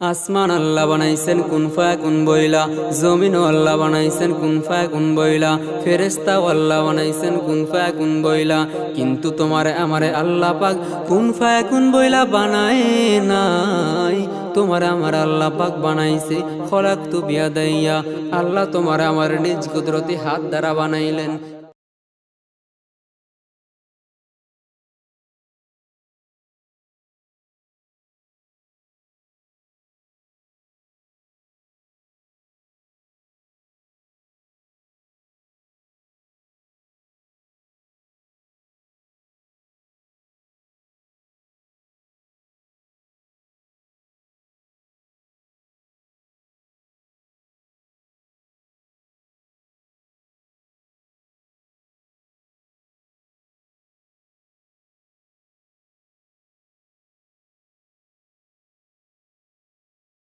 আসমান আল্লাহ বানাইছেন কুন ফায়াকুন বইলা, জমিনও আল্লাহ বানাইছেন কুন ফায়াকুন বইলা, ফেরেশতাও আল্লাহ বানাইছেন কুন ফায়াকুন বইলা। কিন্তু তোমারে আমারে আল্লাহ পাক কুন ফায়াকুন বইলা বানায় নাই, তোমার আমার আল্লাহ পাক বানাইছে খলাকতু বিয়াদাইয়া। আল্লাহ তোমার আমার নিজ কুদরতি হাত দ্বারা বানাইলেন।